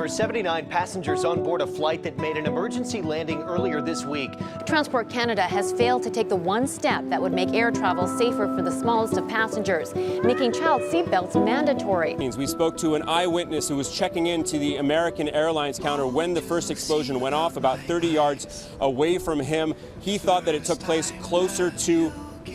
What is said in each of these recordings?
for 79 passengers on board a flight that made an emergency landing earlier this week. Transport Canada has failed to take the one step that would make air travel safer for the smallest of passengers, making child seatbelts mandatory. We spoke to an eyewitness who was checking into the American Airlines counter when the first explosion went off about 30 yards away from him. He thought that it took place closer to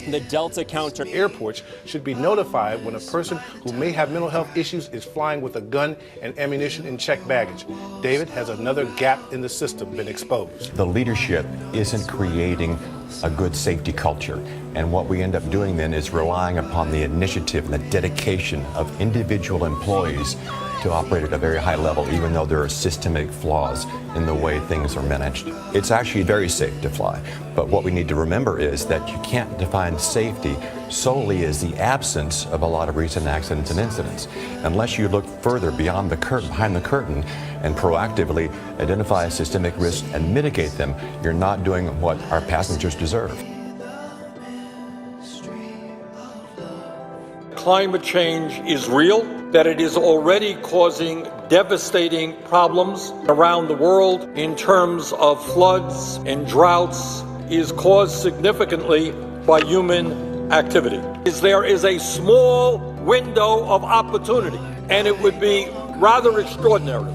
the Delta counter. Airports should be notified when a person who may have mental health issues is flying with a gun and ammunition in checked baggage. David, has another gap in the system been exposed? The leadership isn't creating a good safety culture. And what we end up doing then is relying upon the initiative and the dedication of individual employees to operate at a very high level, even though there are systemic flaws in the way things are managed. It's actually very safe to fly, but what we need to remember is that you can't define safety solely as the absence of a lot of recent accidents and incidents. Unless you look further beyond the curtain, behind the curtain, and proactively identify systemic risks and mitigate them, you're not doing what our passengers deserve. Climate change is real, that it is already causing devastating problems around the world in terms of floods and droughts, is caused significantly by human activity. There is a small window of opportunity, and it would be rather extraordinary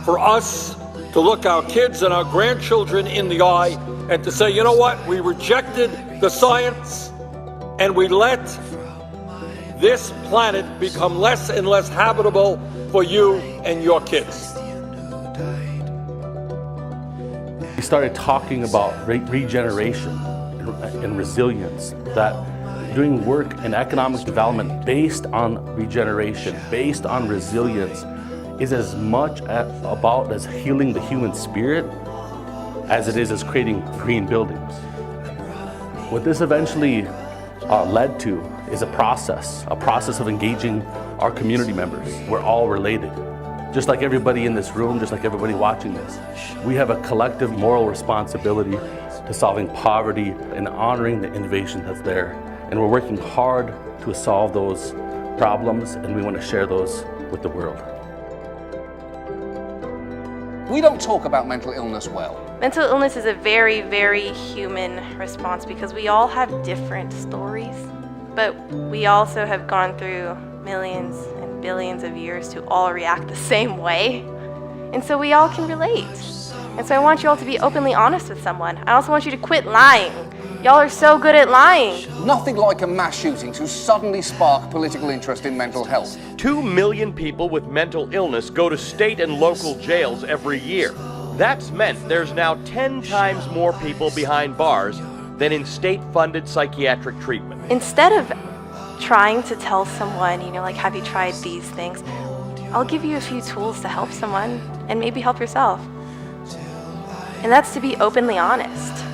for us to look our kids and our grandchildren in the eye and to say, you know what, we rejected the science and we let this planet become less and less habitable for you and your kids. We started talking about regeneration and resilience, that doing work in economic development based on regeneration, based on resilience, is as much about as healing the human spirit as it is as creating green buildings. What this eventually led to is a process of engaging our community members. We're all related. Just like everybody in this room, just like everybody watching this, we have a collective moral responsibility to solving poverty and honoring the innovation that's there. And we're working hard to solve those problems, and we want to share those with the world. We don't talk about mental illness well. Mental illness is a very, very human response because we all have different stories, but we also have gone through millions and billions of years to all react the same way. And so we all can relate. And so I want you all to be openly honest with someone. I also want you to quit lying. Y'all are so good at lying. Nothing like a mass shooting to suddenly spark political interest in mental health. 2 million people with mental illness go to state and local jails every year. That's meant there's now 10 times more people behind bars than in state-funded psychiatric treatment. Instead of trying to tell someone, like, have you tried these things? I'll give you a few tools to help someone and maybe help yourself. And that's to be openly honest.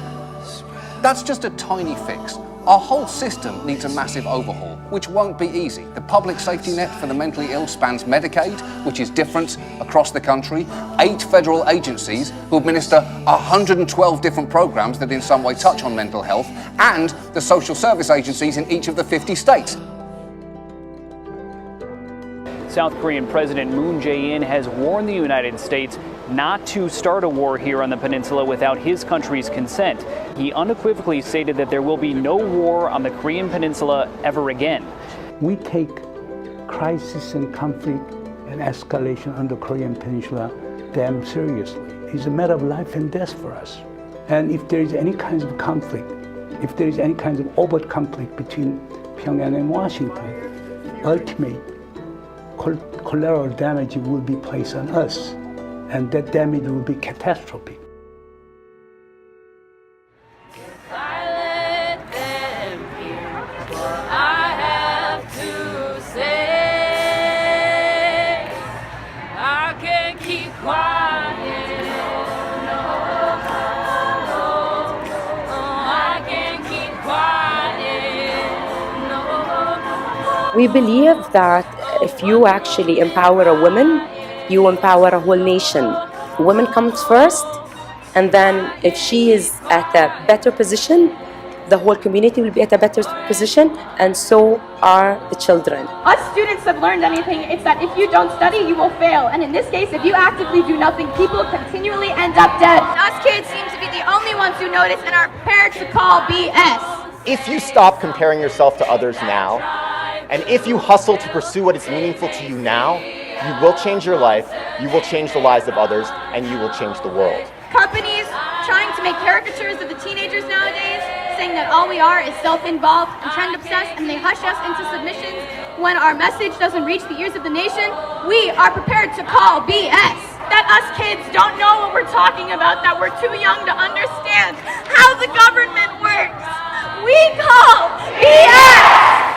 That's just a tiny fix. Our whole system needs a massive overhaul, which won't be easy. The public safety net for the mentally ill spans Medicaid, which is different across the country, 8 federal agencies who administer 112 different programs that in some way touch on mental health, and the social service agencies in each of the 50 states. South Korean President Moon Jae-in has warned the United States not to start a war here on the peninsula without his country's consent. He unequivocally stated that there will be no war on the Korean peninsula ever again. We take crisis and conflict and escalation on the Korean peninsula damn seriously. It's a matter of life and death for us. And if there is any kind of conflict, if there is any kind of overt conflict between Pyongyang and Washington, ultimate collateral damage will be placed on us, and that damage will be catastrophic. We believe that if you actually empower a woman, you empower a whole nation. Woman comes first, and then if she is at a better position, the whole community will be at a better position, and so are the children. Us students have learned anything, it's that if you don't study, you will fail. And in this case, if you actively do nothing, people continually end up dead. Us kids seem to be the only ones who notice and are prepared to call BS. If you stop comparing yourself to others now, and if you hustle to pursue what is meaningful to you now, you will change your life, you will change the lives of others, and you will change the world. Companies trying to make caricatures of the teenagers nowadays, saying that all we are is self-involved and trend-obsessed, and they hush us into submissions when our message doesn't reach the ears of the nation, we are prepared to call BS. That us kids don't know what we're talking about, that we're too young to understand how the government works. We call BS!